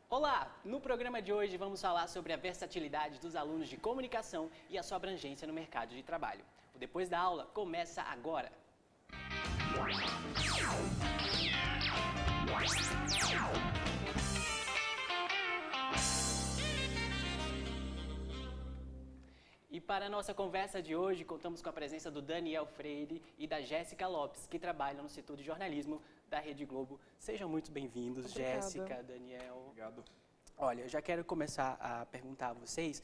Olá! No programa de hoje vamos falar sobre a versatilidade dos alunos de comunicação e a sua abrangência no mercado de trabalho. O Depois da Aula começa agora! E para a nossa conversa de hoje, contamos com a presença do Daniel Freire e da Jéssica Lopes, que trabalham no setor de jornalismo da Rede Globo. Sejam muito bem-vindos, Jéssica, Daniel. Obrigado. Olha, eu já quero começar a perguntar a vocês,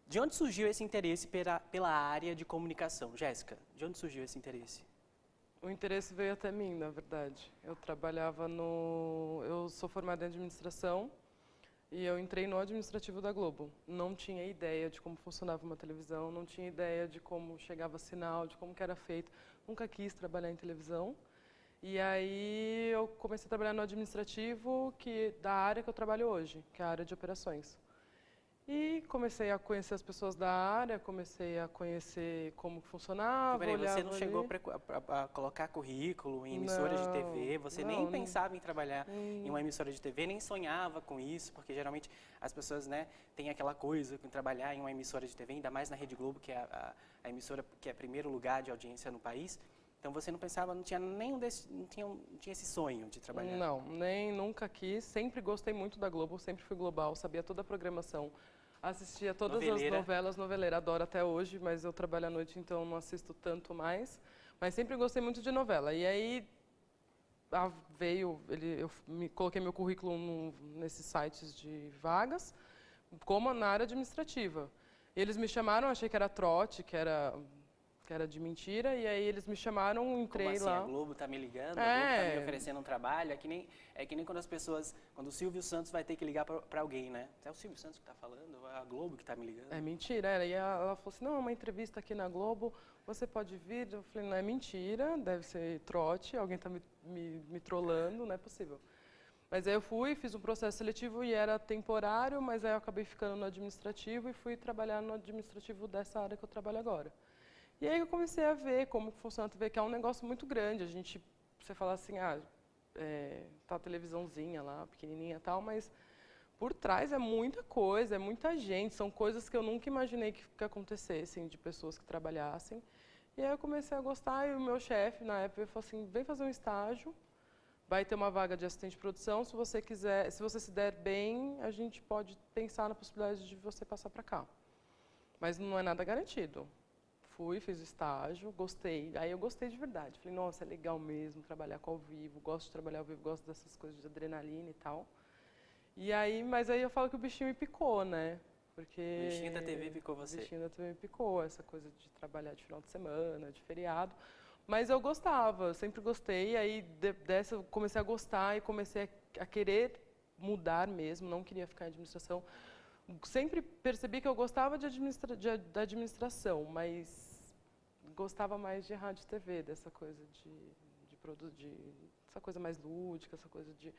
de onde surgiu esse interesse pela área de comunicação? Jéssica, de onde surgiu esse interesse? O interesse veio até mim, na verdade. Eu sou formada em administração e eu entrei no administrativo da Globo. Não tinha ideia de como funcionava uma televisão, não tinha ideia de como chegava sinal, de como que era feito. Nunca quis trabalhar em televisão. E aí eu comecei a trabalhar no administrativo da área que eu trabalho hoje, que é a área de operações. E comecei a conhecer as pessoas da área, comecei a conhecer como funcionava. Peraí, você não ali. chegou a colocar currículo em emissoras de TV, você nem pensava em trabalhar em uma emissora de TV, nem sonhava com isso, porque geralmente as pessoas, né, têm aquela coisa com trabalhar em uma emissora de TV, ainda mais na Rede Globo, que é a emissora que é primeiro lugar de audiência no país. Então você não pensava, não tinha esse sonho de trabalhar? Não, nunca quis. Sempre gostei muito da Globo, sempre fui global, sabia toda a programação. Assistia todas as novelas, noveleira, adoro até hoje, mas eu trabalho à noite, então não assisto tanto mais. Mas sempre gostei muito de novela. E aí coloquei meu currículo nesses sites de vagas, como na área administrativa. Eles me chamaram, achei que era trote, que era de mentira, e aí eles me chamaram, entrei Como assim, lá. a Globo tá me ligando, a Globo tá me oferecendo um trabalho, é que nem quando o Silvio Santos vai ter que ligar para alguém, né? É o Silvio Santos que tá falando, é a Globo que tá me ligando. É mentira, e ela falou assim, não, é uma entrevista aqui na Globo, você pode vir? Eu falei, não é mentira, deve ser trote, alguém tá me trollando, não é possível. Mas aí eu fui, fiz um processo seletivo e era temporário, mas aí eu acabei ficando no administrativo e fui trabalhar no administrativo dessa área que eu trabalho agora. E aí eu comecei a ver como funciona a TV, que é um negócio muito grande. Você fala assim, tá a televisãozinha lá, pequenininha e tal, mas por trás é muita coisa, é muita gente, são coisas que eu nunca imaginei que acontecessem, de pessoas que trabalhassem. E aí eu comecei a gostar e o meu chefe, na época, falou assim, vem fazer um estágio, vai ter uma vaga de assistente de produção, se você quiser, se você se der bem, a gente pode pensar na possibilidade de você passar para cá. Mas não é nada garantido. Fui, fiz o estágio, gostei. Aí eu gostei de verdade. Falei, nossa, é legal mesmo trabalhar com ao vivo, gosto de trabalhar ao vivo, gosto dessas coisas de adrenalina e tal. Mas aí eu falo que o bichinho me picou, né? Porque O bichinho da TV picou você. O bichinho da TV me picou, essa coisa de trabalhar de final de semana, de feriado. Mas eu gostava, eu sempre gostei. Aí dessa eu comecei a gostar e comecei a querer mudar mesmo, não queria ficar em administração. Sempre percebi que eu gostava da administração, mas gostava mais de rádio e TV, dessa coisa essa coisa mais lúdica, essa coisa de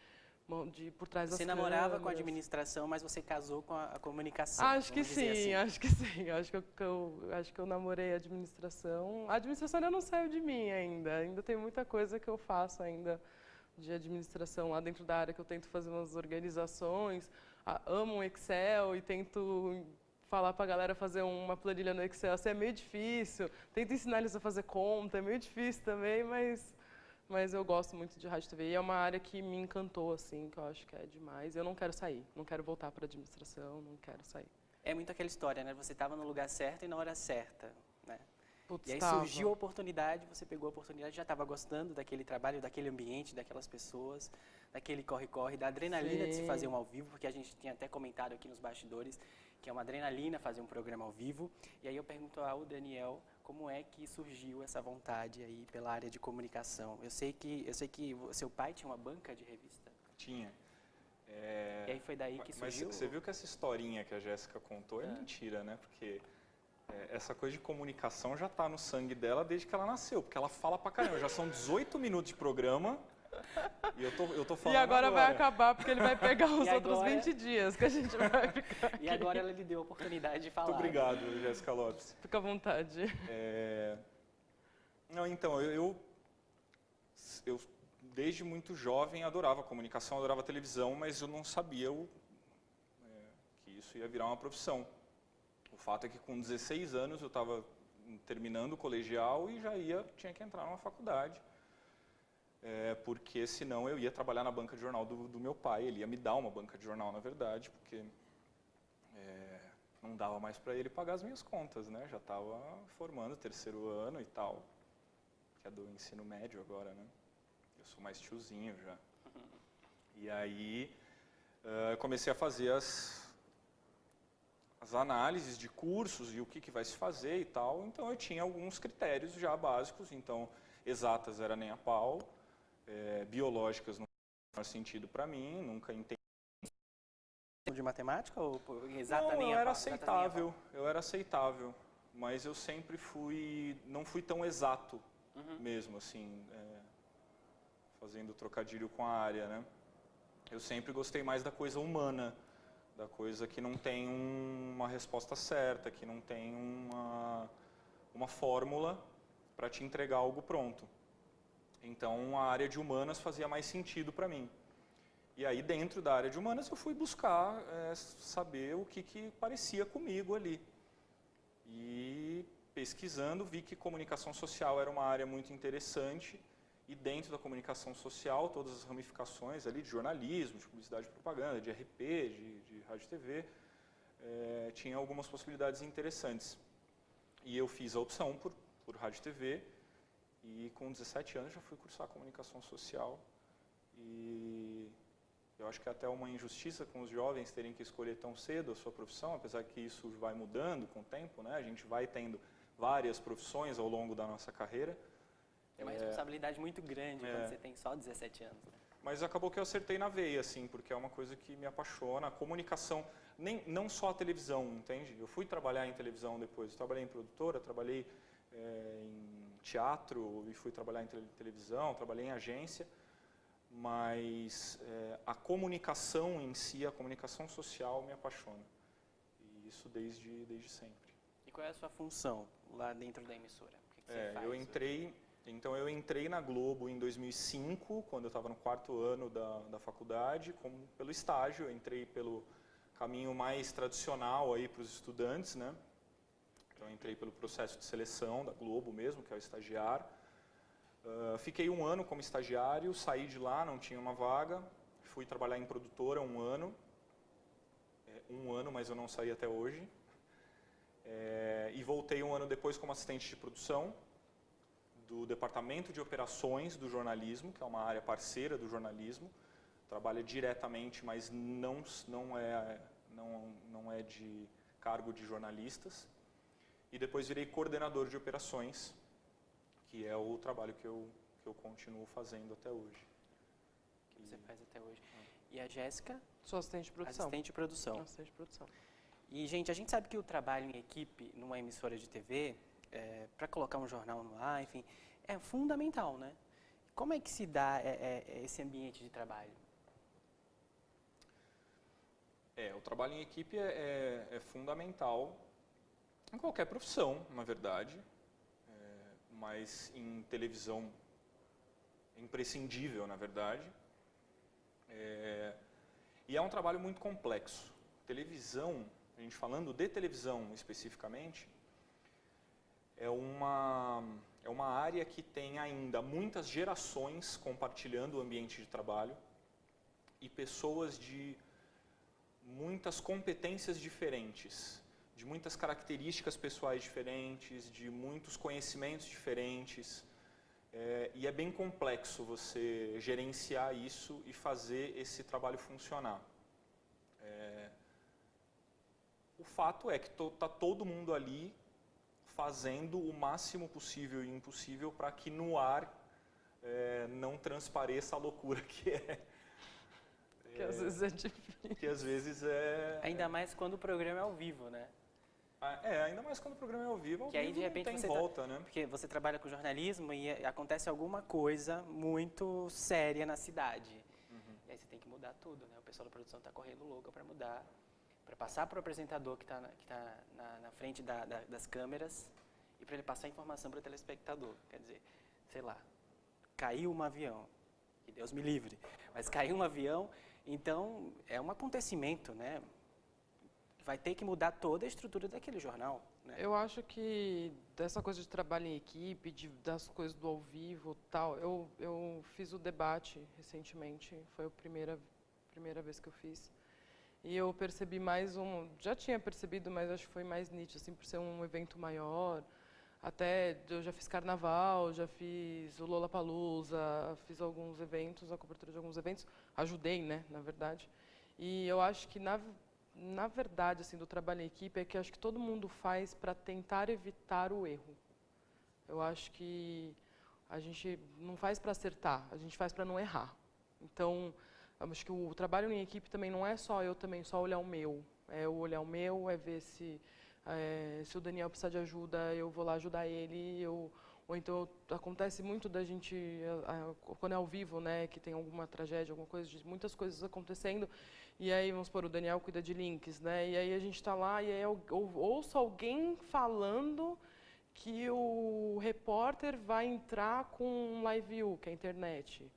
por trás das câmeras. Você namorava com a administração, mas você casou com a comunicação. Acho que sim, acho que sim. Acho que eu namorei a administração. A administração ainda não saiu de mim ainda. Ainda tem muita coisa que eu faço ainda de administração lá dentro da área, que eu tento fazer umas organizações. Amo um Excel e tento falar para a galera fazer uma planilha no Excel. Assim, é meio difícil. Tento ensinar eles a fazer conta, é meio difícil também, mas eu gosto muito de rádio e TV. E é uma área que me encantou, assim, que eu acho que é demais. Eu não quero sair, não quero voltar para a administração, não quero sair. É muito aquela história, né? Você estava no lugar certo e na hora certa, né? Putz, e aí surgiu a oportunidade, você pegou a oportunidade, já estava gostando daquele trabalho, daquele ambiente, daquelas pessoas, daquele corre-corre, da adrenalina de se fazer um ao vivo, porque a gente tinha até comentado aqui nos bastidores que é uma adrenalina fazer um programa ao vivo. E aí eu pergunto ao Daniel como é que surgiu essa vontade aí pela área de comunicação. Eu sei que seu pai tinha uma banca de revista. Tinha. E aí foi daí que surgiu? Mas você viu que essa historinha que a Jéssica contou é mentira, né? Porque essa coisa de comunicação já está no sangue dela desde que ela nasceu, porque ela fala pra caramba. Já são 18 minutos de programa e eu tô falando. E agora vai acabar, porque ele vai pegar os outros 20 dias que a gente vai ficar aqui. E agora ela lhe deu a oportunidade de falar. Muito obrigado, Jéssica Lopes. Fica à vontade. Não, então, eu desde muito jovem adorava comunicação, adorava televisão, mas eu não sabia isso ia virar uma profissão. O fato é que com 16 anos eu estava terminando o colegial e tinha que entrar numa faculdade, porque senão eu ia trabalhar na banca de jornal do meu pai. Ele ia me dar uma banca de jornal, na verdade, porque não dava mais para ele pagar as minhas contas, né? Já estava formando terceiro ano e tal, que é do ensino médio agora, né? Eu sou mais tiozinho já. E aí eu comecei a fazer as análises de cursos e o que vai se fazer e tal. Então eu tinha alguns critérios já básicos. Então exatas era nem a pau, biológicas não faz sentido para mim, nunca entendi. De matemática ou exata Não, nem eu a era pau? Exata nem a pau? eu era aceitável, mas eu sempre não fui tão exato mesmo, assim, fazendo trocadilho com a área, né? Eu sempre gostei mais da coisa humana, da coisa que não tem uma resposta certa, que não tem uma fórmula para te entregar algo pronto. Então, a área de humanas fazia mais sentido para mim. E aí, dentro da área de humanas, eu fui buscar saber o que parecia comigo ali. E pesquisando, vi que comunicação social era uma área muito interessante. E dentro da comunicação social, todas as ramificações ali de jornalismo, de publicidade e propaganda, de RP, de rádio e TV, tinha algumas possibilidades interessantes. E eu fiz a opção por rádio e TV. E com 17 anos já fui cursar comunicação social. E eu acho que é até uma injustiça com os jovens terem que escolher tão cedo a sua profissão, apesar que isso vai mudando com o tempo, né? A gente vai tendo várias profissões ao longo da nossa carreira. É uma responsabilidade muito grande quando você tem só 17 anos. Né? Mas acabou que eu acertei na veia, assim, porque é uma coisa que me apaixona. A comunicação, não só a televisão, entende? Eu fui trabalhar em televisão depois. Eu trabalhei em produtora, trabalhei em teatro e fui trabalhar em televisão, trabalhei em agência. Mas a comunicação em si, a comunicação social me apaixona. E isso desde sempre. E qual é a sua função lá dentro da emissora? O que você faz? Eu entrei na Globo em 2005, quando eu estava no 4º ano da faculdade, pelo estágio. Eu entrei pelo caminho mais tradicional aí para os estudantes, né? Então eu entrei pelo processo de seleção da Globo mesmo, que é o estagiário. Fiquei 1 ano como estagiário, saí de lá, não tinha uma vaga, fui trabalhar em produtora 1 ano. 1 ano, mas eu não saí até hoje. E voltei 1 ano depois como assistente de produção do Departamento de Operações do Jornalismo, que é uma área parceira do jornalismo. Trabalha diretamente, mas não é de cargo de jornalistas. E depois virei coordenador de operações, que é o trabalho que eu continuo fazendo até hoje. Que você faz até hoje. E a Jéssica? Sou assistente de produção. Assistente de produção. Assistente de produção. E, gente, a gente sabe que o trabalho em equipe numa emissora de TV, para colocar um jornal no ar, enfim, é fundamental, né? Como é que se dá esse ambiente de trabalho? O trabalho em equipe é fundamental em qualquer profissão, na verdade. Mas em televisão é imprescindível, na verdade. E é um trabalho muito complexo. Televisão, a gente falando de televisão especificamente, é uma área que tem ainda muitas gerações compartilhando o ambiente de trabalho e pessoas de muitas competências diferentes, de muitas características pessoais diferentes, de muitos conhecimentos diferentes. E é bem complexo você gerenciar isso e fazer esse trabalho funcionar. O fato é que está todo mundo ali fazendo o máximo possível e impossível para que no ar não transpareça a loucura que é. Que às vezes é difícil. Que às vezes Ainda mais quando o programa é ao vivo, né? Ainda mais quando o programa é ao vivo, que aí de repente não tem você volta, né? Porque você trabalha com jornalismo e acontece alguma coisa muito séria na cidade. E aí você tem que mudar tudo, né? O pessoal da produção está correndo louco para mudar, para passar para o apresentador que está na frente das câmeras e para ele passar a informação para o telespectador. Quer dizer, sei lá, caiu um avião, que Deus me livre, mas caiu um avião, então é um acontecimento, né? vai ter que mudar toda a estrutura daquele jornal, né? Eu acho que dessa coisa de trabalho em equipe, das coisas do ao vivo tal, eu fiz o debate recentemente, foi a primeira vez que eu fiz. E eu percebi já tinha percebido, mas acho que foi mais nítido, assim, por ser um evento maior. Até eu já fiz carnaval, já fiz o Lollapalooza, fiz alguns eventos, a cobertura de alguns eventos, ajudei, né, na verdade. E eu acho que na verdade, assim, do trabalho em equipe é que eu acho que todo mundo faz para tentar evitar o erro. Eu acho que a gente não faz para acertar, a gente faz para não errar. Então, acho que o trabalho em equipe também não é só só olhar o meu. É o olhar o meu, é ver se o Daniel precisar de ajuda, eu vou lá ajudar ele. Ou então acontece muito da gente, quando é ao vivo, né, que tem alguma tragédia, alguma coisa, muitas coisas acontecendo. E aí, vamos supor, o Daniel cuida de links, né? E aí a gente está lá e aí eu ouço alguém falando que o repórter vai entrar com um live view, que é a internet.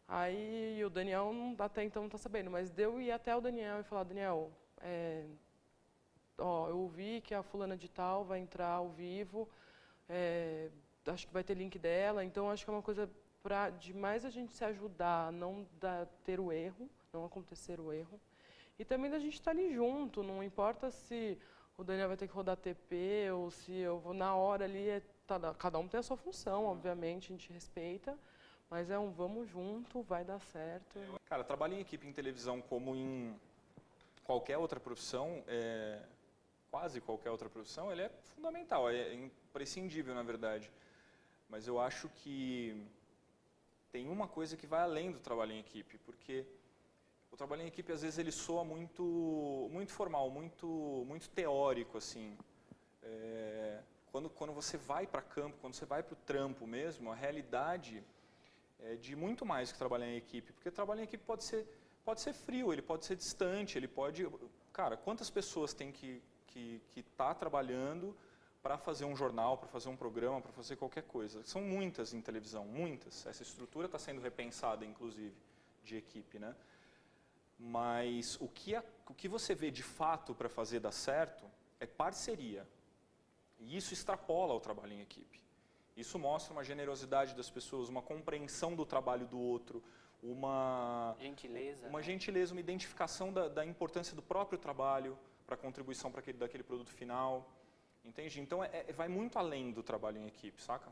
Aí o Daniel até então não está sabendo, mas deu ir até o Daniel e falar, Daniel, eu ouvi que a fulana de tal vai entrar ao vivo, acho que vai ter link dela, então acho que é uma coisa para demais a gente se ajudar a não ter o erro, não acontecer o erro. E também da gente estar ali junto, não importa se o Daniel vai ter que rodar TP ou se eu vou na hora ali, cada um tem a sua função, obviamente, a gente respeita, mas vamos junto, vai dar certo. Cara, trabalho em equipe em televisão como em qualquer outra profissão, quase qualquer outra profissão, ele é fundamental, é imprescindível, na verdade. Mas eu acho que tem uma coisa que vai além do trabalho em equipe, porque o trabalho em equipe, às vezes, ele soa muito formal, muito teórico, assim. Quando você vai para campo, quando você vai para o trampo mesmo, a realidade é de muito mais que trabalhar em equipe. Porque trabalhar em equipe pode ser frio, ele pode ser distante, ele pode... Cara, quantas pessoas tem que estar trabalhando para fazer um jornal, para fazer um programa, para fazer qualquer coisa? São muitas em televisão, muitas. Essa estrutura está sendo repensada, inclusive, de equipe, né? Mas o que você vê de fato para fazer dar certo é parceria. E isso extrapola o trabalho em equipe. Isso mostra uma generosidade das pessoas, uma compreensão do trabalho do outro, uma gentileza, uma identificação da importância do próprio trabalho para a contribuição daquele produto final. Entende? Então, vai muito além do trabalho em equipe, saca?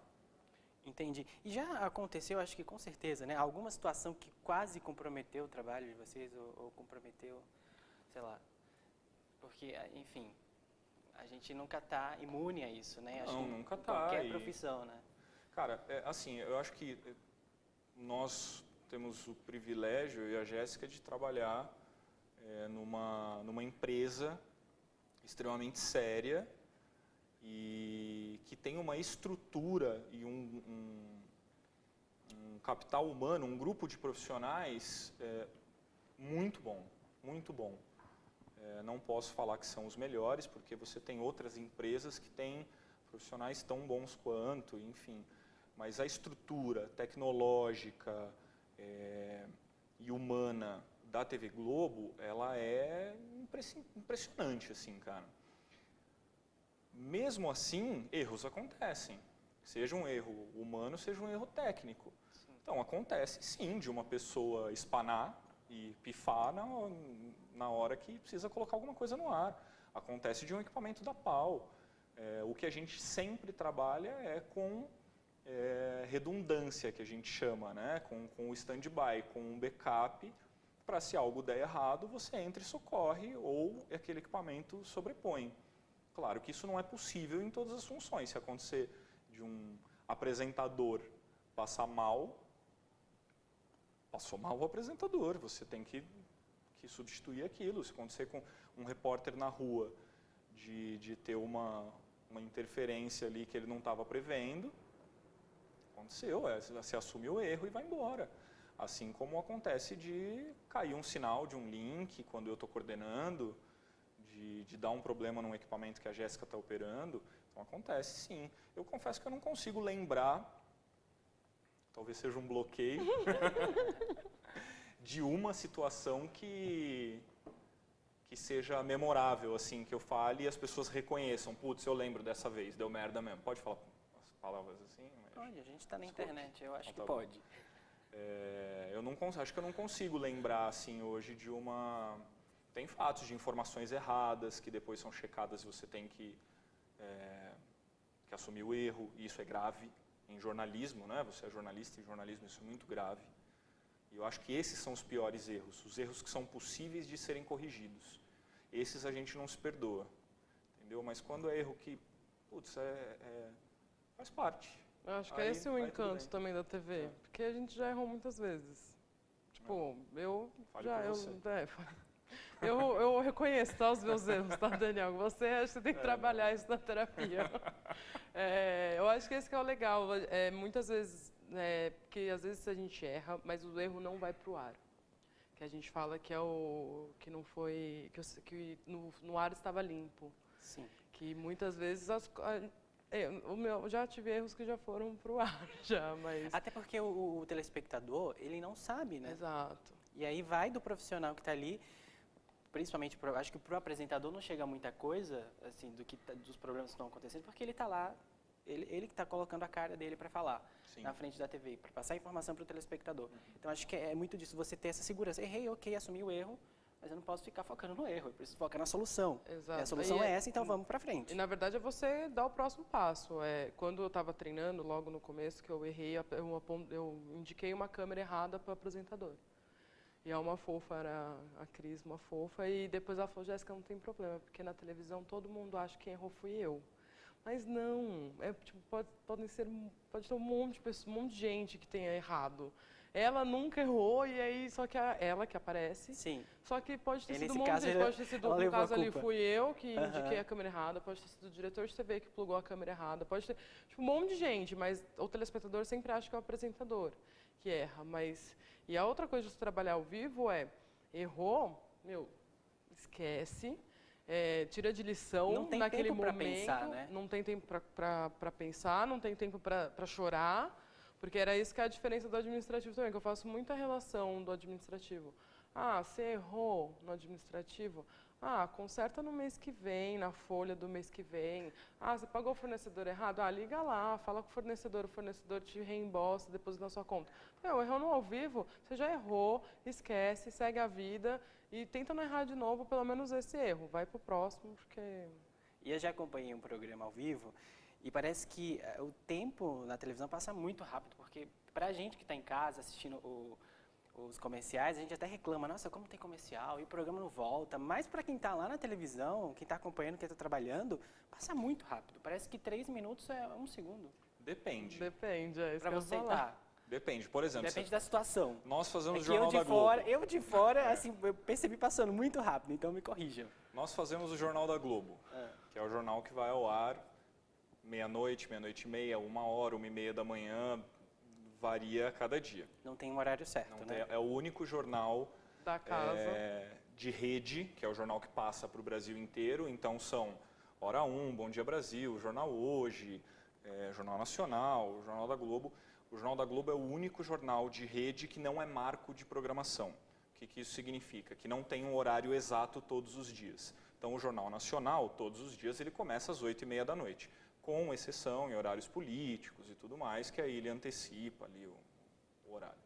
Entendi. E já aconteceu, acho que com certeza, né? Alguma situação que quase comprometeu o trabalho de vocês ou comprometeu, sei lá. Porque, enfim, a gente nunca está imune a isso, né? Acho Não, que nunca está. Qualquer profissão, né? Cara, assim, eu acho que nós temos o privilégio, eu e a Jéssica, de trabalhar numa empresa extremamente séria e que tem uma estrutura e um capital humano, um grupo de profissionais muito bom, muito bom. Não posso falar que são os melhores, porque você tem outras empresas que têm profissionais tão bons quanto, enfim. Mas a estrutura tecnológica e humana da TV Globo, ela é impressionante, assim, cara. Mesmo assim, erros acontecem. Seja um erro humano, seja um erro técnico. Sim. Então, acontece sim de uma pessoa espanar e pifar na hora que precisa colocar alguma coisa no ar. Acontece de um equipamento dar pau. O que a gente sempre trabalha é com redundância, que a gente chama, né? Com o stand-by, com um backup, para se algo der errado, você entra e socorre ou aquele equipamento sobrepõe. Claro que isso não é possível em todas as funções. Se acontecer de um apresentador passar mal, passou mal o apresentador, você tem que substituir aquilo. Se acontecer com um repórter na rua de ter uma interferência ali que ele não estava prevendo, aconteceu, você assume o erro e vai embora. Assim como acontece de cair um sinal de um link quando eu estou coordenando, de dar um problema num equipamento que a Jéssica está operando. Então acontece sim. Eu confesso que eu não consigo lembrar, talvez seja um bloqueio, de uma situação que seja memorável, assim, que eu fale e as pessoas reconheçam. Putz, eu lembro dessa vez, deu merda mesmo. Pode falar as palavras assim? Mas... Olha, a gente está na internet, eu acho que Então tá bom. pode. Acho que eu não consigo lembrar, assim, hoje de uma... Tem fatos de informações erradas que depois são checadas e você tem que assumir o erro, e isso é grave. Em jornalismo, né? Você é jornalista, e em jornalismo isso é muito grave. E eu acho que esses são os piores erros, os erros que são possíveis de serem corrigidos. Esses a gente não se perdoa, entendeu? Mas quando é erro que, putz, faz parte. Eu acho que Aí é esse o vai tudo encanto bem. também da TV, porque a gente já errou muitas vezes. Tipo, eu Fale já... por Eu, você. eu reconheço, tá, os meus erros, tá, Daniel? Você acha que você tem que trabalhar isso na terapia. Eu acho que esse que é o legal. Muitas vezes, porque às vezes a gente erra, mas o erro não vai pro ar. Que a gente fala que é o que não foi, que no ar estava limpo. Sim. Que muitas vezes eu já tive erros que já foram pro ar, já, mas... Até porque o telespectador, ele não sabe, né? Exato. E aí vai do profissional que está ali, principalmente, acho que para o apresentador não chega muita coisa, assim, dos problemas que estão acontecendo, porque ele está lá, ele que está colocando a cara dele para falar. Sim. Na frente da TV, para passar informação para o telespectador. Então, acho que é muito disso, você ter essa segurança. Errei, ok, assumi o erro, mas eu não posso ficar focando no erro, eu preciso focar na solução. Exato. E a solução é essa, então vamos para frente. E, na verdade, é você dar o próximo passo. Quando eu estava treinando, logo no começo, que eu errei, eu indiquei uma câmera errada para o apresentador. E uma fofa, era a Cris, uma fofa, e depois ela falou, Jéssica, não tem problema, porque na televisão todo mundo acha que quem errou fui eu. Mas não, pode ter um monte de pessoas, um monte de gente que tenha errado. Ela nunca errou, e aí só que ela que aparece. Sim. Só que pode ter E sido nesse um monte de caso, gente, pode ter sido, ela no levou a caso ali, culpa. fui eu que Aham. indiquei a câmera errada, pode ter sido o diretor de TV que plugou a câmera errada, pode ter um monte de gente, mas o telespectador sempre acha que é o apresentador que erra. E a outra coisa de você trabalhar ao vivo errou, esquece. Tira de lição Não tem naquele tempo pra momento, pensar, né? não tem tempo para pensar, não tem tempo para chorar, porque era isso que é a diferença do administrativo também, que eu faço muita relação do administrativo. Ah, você errou no administrativo? Ah, conserta no mês que vem, na folha do mês que vem. Ah, você pagou o fornecedor errado? Ah, liga lá, fala com o fornecedor te reembolsa, deposita na sua conta. Errou no ao vivo, você já errou, esquece, segue a vida e tenta não errar de novo, pelo menos esse erro. Vai pro próximo, porque... E eu já acompanhei um programa ao vivo e parece que o tempo na televisão passa muito rápido, porque pra gente que está em casa assistindo os comerciais, a gente até reclama, nossa, como tem comercial, e o programa não volta. Mas para quem está lá na televisão, quem está acompanhando, quem está trabalhando, passa muito rápido. Parece que 3 minutos é 1 segundo. Depende. Depende, é isso Para que eu você ia falar. tá. Depende. Por exemplo, Depende da situação. nós fazemos É o que Jornal da Globo. eu de fora, assim, eu percebi passando muito rápido, então me corrijam. Nós fazemos o Jornal da Globo, que é o jornal que vai ao ar meia-noite, meia-noite e meia, 1h, 1h30 da manhã, varia a cada dia. Não tem um horário certo, Não né? tem- é o único jornal Da casa. de rede, que é o jornal que passa para o Brasil inteiro. Então são Hora 1, Bom Dia Brasil, Jornal Hoje, Jornal Nacional, o Jornal da Globo. O Jornal da Globo é o único jornal de rede que não é marco de programação. O que isso significa? Que não tem um horário exato todos os dias. Então o Jornal Nacional, todos os dias, ele começa às 8h30 da noite, com exceção em horários políticos e tudo mais, que aí ele antecipa ali o horário.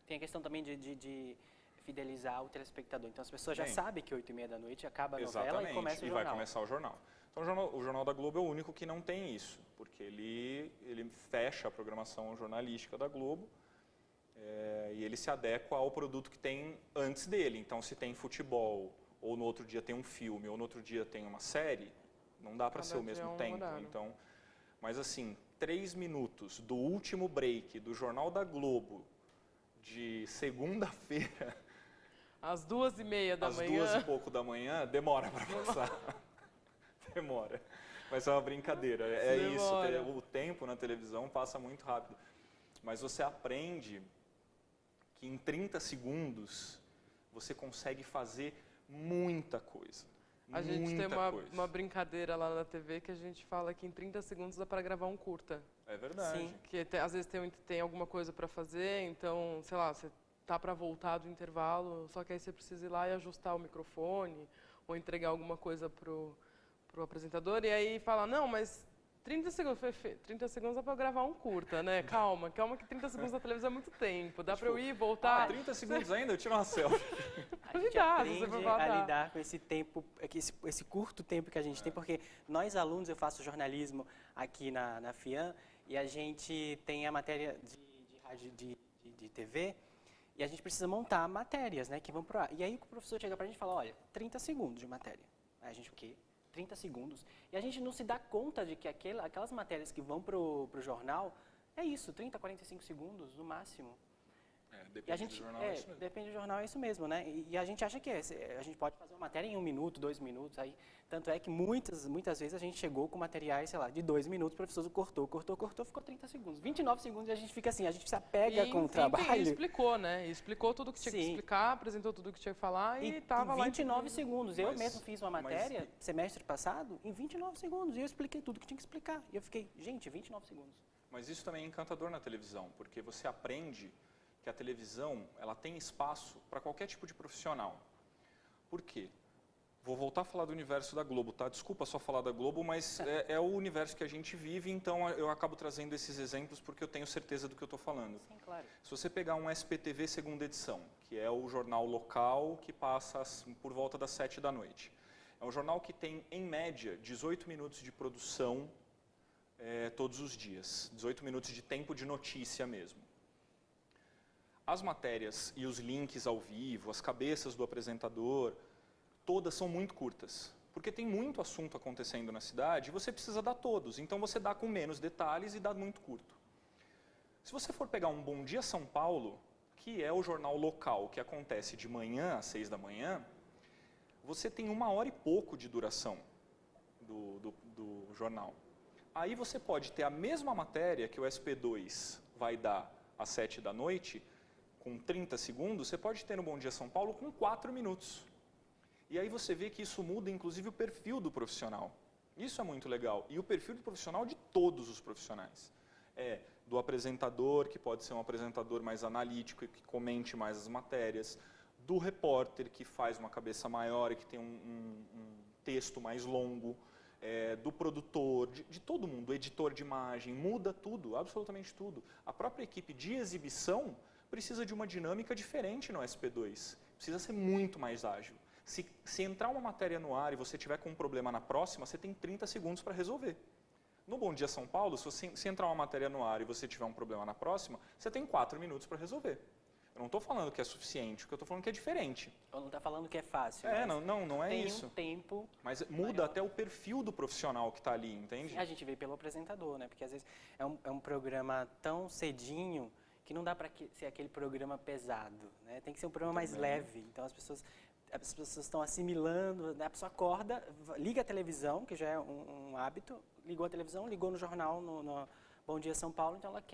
Tem a questão também de fidelizar o telespectador. Então as pessoas já Tem. sabem que 8h30 da noite acaba a novela Exatamente, e começa o e jornal. vai começar o jornal. Então o Jornal da Globo é o único que não tem isso, porque ele fecha a programação jornalística da Globo e ele se adequa ao produto que tem antes dele. Então se tem futebol, ou no outro dia tem um filme, ou no outro dia tem uma série, não dá para Cada ser o dia mesmo é um tempo. horário. Então, mas assim, 3 minutos do último break do Jornal da Globo de segunda-feira, Às 2h30 da às manhã. 2h pouco da manhã, demora para passar. Demora. Mas é uma brincadeira. É Demora. isso. O tempo na televisão passa muito rápido. Mas você aprende que em 30 segundos você consegue fazer muita coisa. A gente tem Muita coisa. uma brincadeira lá na TV que a gente fala que em 30 segundos dá para gravar um curta. É verdade. Sim. Que às vezes tem alguma coisa para fazer, então, sei lá, você tá para voltar do intervalo, só que aí você precisa ir lá e ajustar o microfone ou entregar alguma coisa pro apresentador, e aí fala, não, mas 30 segundos, 30 segundos dá para gravar um curta, né? Calma que 30 segundos na televisão é muito tempo, dá para eu ir e voltar. 30 segundos ainda, eu tiro uma selfie. A gente aprende a lidar com esse tempo, esse curto tempo que a gente tem, porque nós alunos, eu faço jornalismo aqui na FIAM, e a gente tem a matéria de rádio de TV, e a gente precisa montar matérias, né, que vão pro ar. E aí o professor chega pra gente e fala, olha, 30 segundos de matéria. Aí a gente, o quê? 30 segundos. E a gente não se dá conta de que aquelas matérias que vão pro jornal, é isso, 30, 45 segundos no máximo. Depende do jornal, é isso mesmo. Depende do jornal, é isso mesmo, né? E a gente acha que a gente pode fazer uma matéria em 1 minuto, 2 minutos, aí, tanto é que muitas vezes a gente chegou com materiais, sei lá, de 2 minutos, o professor cortou, ficou 30 segundos. 29 segundos e a gente fica assim, a gente se apega com o trabalho. E explicou, né? Explicou tudo que tinha que explicar, apresentou tudo que tinha que falar e estava lá. Em 29 segundos. Eu mesmo fiz uma matéria, semestre passado, em 29 segundos, e eu expliquei tudo que tinha que explicar. E eu fiquei, gente, 29 segundos. Mas isso também é encantador na televisão, porque você aprende que a televisão ela tem espaço para qualquer tipo de profissional. Por quê? Vou voltar a falar do universo da Globo, tá? Desculpa só falar da Globo, mas é o universo que a gente vive, então eu acabo trazendo esses exemplos porque eu tenho certeza do que eu estou falando. Sim, claro. Se você pegar um SPTV segunda edição, que é o jornal local que passa por volta das 7 da noite. É um jornal que tem, em média, 18 minutos de produção todos os dias. 18 minutos de tempo de notícia mesmo. As matérias e os links ao vivo, as cabeças do apresentador, todas são muito curtas. Porque tem muito assunto acontecendo na cidade e você precisa dar todos. Então você dá com menos detalhes e dá muito curto. Se você for pegar um Bom Dia São Paulo, que é o jornal local que acontece de manhã às 6 da manhã, você tem 1 hora e pouco de duração do jornal. Aí você pode ter a mesma matéria que o SP2 vai dar às 7 da noite, com 30 segundos, você pode ter no Bom Dia São Paulo com 4 minutos. E aí você vê que isso muda, inclusive, o perfil do profissional. Isso é muito legal. E o perfil do profissional de todos os profissionais. Do apresentador, que pode ser um apresentador mais analítico e que comente mais as matérias, do repórter, que faz uma cabeça maior e que tem um texto mais longo, do produtor, de todo mundo, do editor de imagem, muda tudo, absolutamente tudo. A própria equipe de exibição precisa de uma dinâmica diferente no SP2, precisa ser muito mais ágil. Se entrar uma matéria no ar e você tiver com um problema na próxima, você tem 30 segundos para resolver. No Bom Dia São Paulo, se entrar uma matéria no ar e você tiver um problema na próxima, você tem 4 minutos para resolver. Eu não estou falando que é suficiente, eu estou falando que é diferente. Eu não está falando que é fácil. Não é isso. Tem um tempo. Mas muda até o perfil do profissional que está ali, entende? Sim, a gente vê pelo apresentador, né? Porque às vezes é um programa tão cedinho que não dá para ser aquele programa pesado, né? Tem que ser um programa mais leve. Então as pessoas estão assimilando, né? A pessoa acorda, liga a televisão, que já é um hábito, ligou a televisão, ligou no jornal, no Bom Dia São Paulo, então ela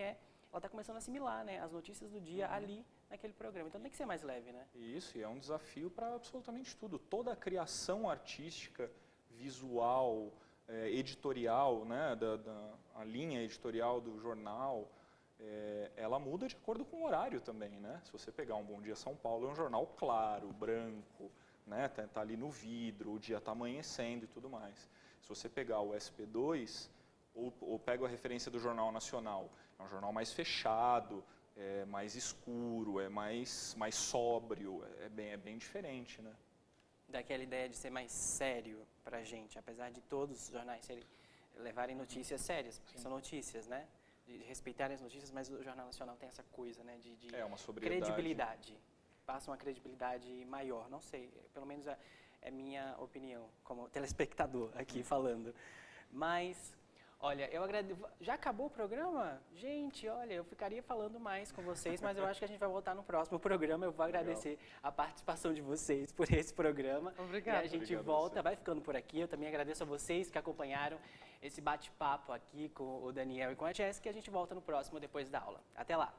está começando a assimilar, né, as notícias do dia ali naquele programa. Então tem que ser mais leve, né? Isso, e é um desafio para absolutamente tudo. Toda a criação artística, visual, editorial, né, a linha editorial do jornal, ela muda de acordo com o horário também, né? Se você pegar um Bom Dia São Paulo, é um jornal claro, branco, né? Tá ali no vidro, o dia está amanhecendo e tudo mais. Se você pegar o SP2, ou pega a referência do Jornal Nacional, é um jornal mais fechado, mais escuro, mais sóbrio, é bem diferente, né? Daquela ideia de ser mais sério pra gente, apesar de todos os jornais levarem notícias sérias, porque são notícias, né? De respeitarem as notícias, mas o Jornal Nacional tem essa coisa, né, de uma sobriedade. Credibilidade. Passa uma credibilidade maior, não sei, pelo menos é minha opinião, como telespectador aqui falando. Mas, olha, eu agradeço. Já acabou o programa? Gente, olha, eu ficaria falando mais com vocês, mas eu acho que a gente vai voltar no próximo programa. Eu vou agradecer a participação de vocês por esse programa. Obrigada. E a gente volta, vai ficando por aqui. Eu também agradeço a vocês que acompanharam esse bate-papo aqui com o Daniel e com a Jéssica. E a gente volta no próximo depois da aula. Até lá!